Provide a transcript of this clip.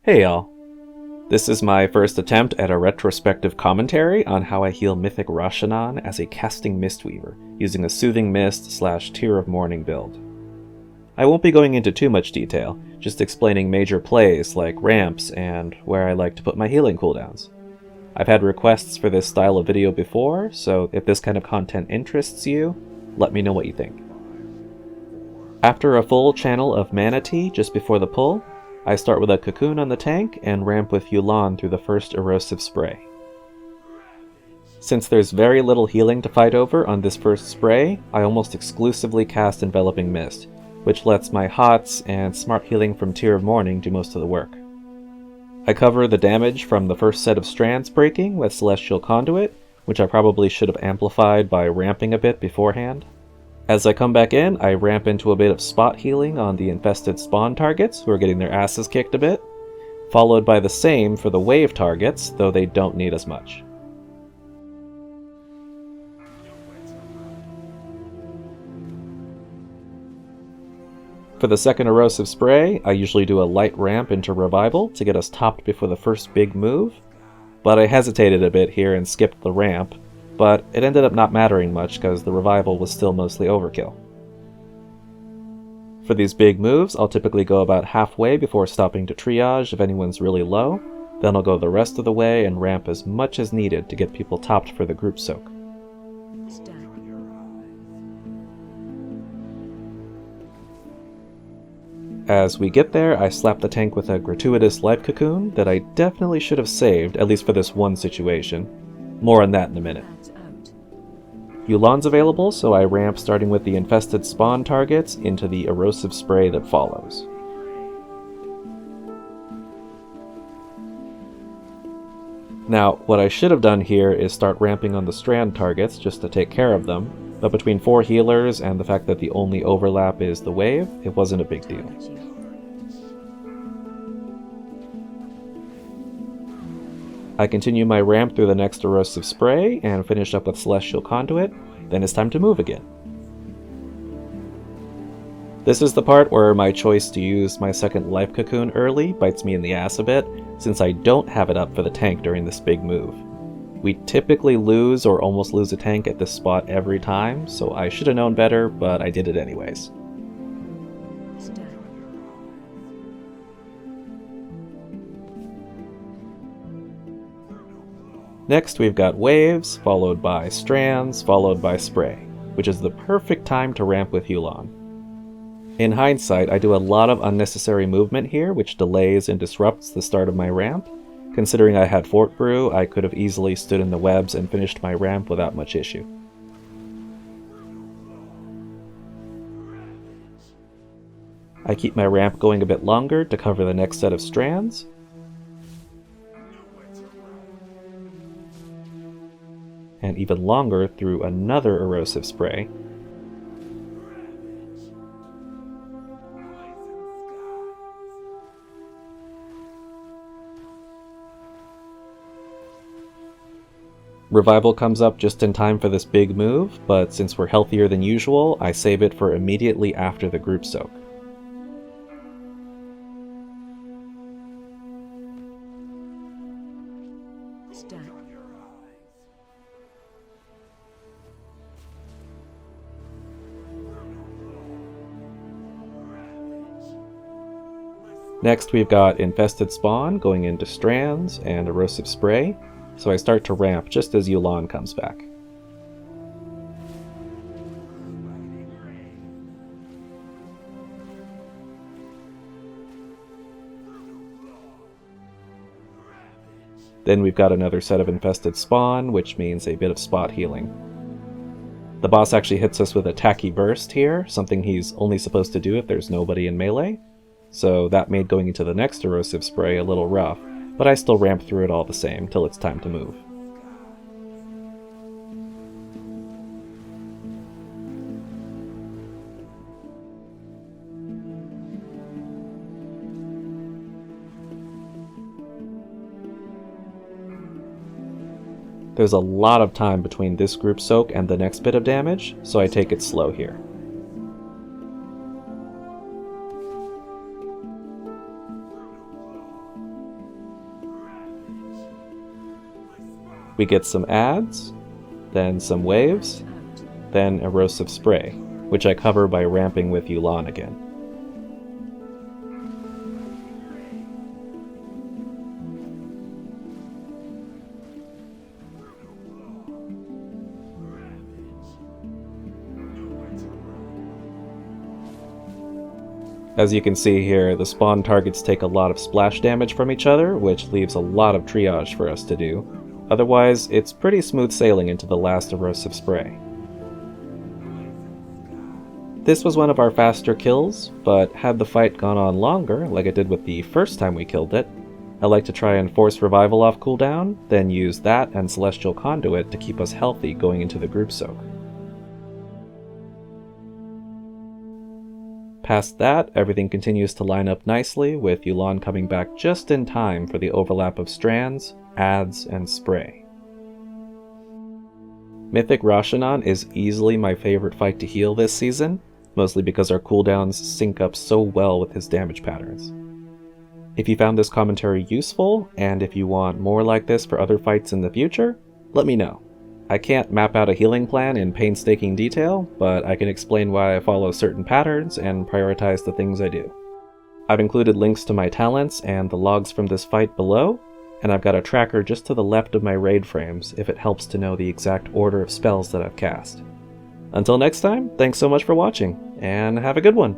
Hey y'all. This is my first attempt at a retrospective commentary on how I heal Mythic Rasha'nan as a casting Mistweaver, using a Soothing Mist / Tear of Mourning build. I won't be going into too much detail, just explaining major plays like ramps and where I like to put my healing cooldowns. I've had requests for this style of video before, so if this kind of content interests you, let me know what you think. After a full channel of Mana Tea just before the pull, I start with a Cocoon on the tank and ramp with Yu'lon through the first Erosive Spray. Since there's very little healing to fight over on this first spray, I almost exclusively cast Enveloping Mist, which lets my Hots and Smart Healing from Tear of Mourning do most of the work. I cover the damage from the first set of strands breaking with Celestial Conduit, which I probably should have amplified by ramping a bit beforehand. As I come back in, I ramp into a bit of spot healing on the infested spawn targets who are getting their asses kicked a bit, followed by the same for the wave targets, though they don't need as much. For the second Erosive Spray, I usually do a light ramp into Revival to get us topped before the first big move, but I hesitated a bit here and skipped the ramp, but it ended up not mattering much because the Revival was still mostly overkill. For these big moves, I'll typically go about halfway before stopping to triage if anyone's really low, then I'll go the rest of the way and ramp as much as needed to get people topped for the group soak. As we get there, I slap the tank with a gratuitous Life Cocoon that I definitely should have saved, at least for this one situation. More on that in a minute. Yu'lon's available, so I ramp starting with the infested spawn targets into the Erosive Spray that follows. Now, what I should have done here is start ramping on the strand targets just to take care of them, but between 4 healers and the fact that the only overlap is the wave, it wasn't a big deal. I continue my ramp through the next Erosive Spray and finish up with Celestial Conduit, then it's time to move again. This is the part where my choice to use my second Life Cocoon early bites me in the ass a bit, since I don't have it up for the tank during this big move. We typically lose or almost lose a tank at this spot every time, so I should have known better, but I did it anyways. Next we've got waves, followed by strands, followed by spray, which is the perfect time to ramp with Yu'lon. In hindsight, I do a lot of unnecessary movement here, which delays and disrupts the start of my ramp. Considering I had Fort Brew, I could have easily stood in the webs and finished my ramp without much issue. I keep my ramp going a bit longer to cover the next set of strands, and even longer through another Erosive Spray. Revival comes up just in time for this big move, but since we're healthier than usual, I save it for immediately after the group soak. Next we've got Infested Spawn going into Strands and Erosive Spray, so I start to ramp just as Yu'lon comes back. Then we've got another set of Infested Spawn, which means a bit of spot healing. The boss actually hits us with a Tacky Burst here, something he's only supposed to do if there's nobody in melee, so that made going into the next Erosive Spray a little rough, but I still ramp through it all the same till it's time to move. There's a lot of time between this group soak and the next bit of damage, so I take it slow here. We get some adds, then some waves, then erosive spray, which I cover by ramping with Yu'lon again. As you can see here, the spawn targets take a lot of splash damage from each other, which leaves a lot of triage for us to do. Otherwise, it's pretty smooth sailing into the last erosive spray. This was one of our faster kills, but had the fight gone on longer, like it did with the first time we killed it, I like to try and force revival off cooldown, then use that and Celestial Conduit to keep us healthy going into the group soak. Past that, everything continues to line up nicely, with Yu'lon coming back just in time for the overlap of strands, adds, and spray. Mythic Rasha'nan is easily my favorite fight to heal this season, mostly because our cooldowns sync up so well with his damage patterns. If you found this commentary useful, and if you want more like this for other fights in the future, let me know. I can't map out a healing plan in painstaking detail, but I can explain why I follow certain patterns and prioritize the things I do. I've included links to my talents and the logs from this fight below, and I've got a tracker just to the left of my raid frames if it helps to know the exact order of spells that I've cast. Until next time, thanks so much for watching, and have a good one!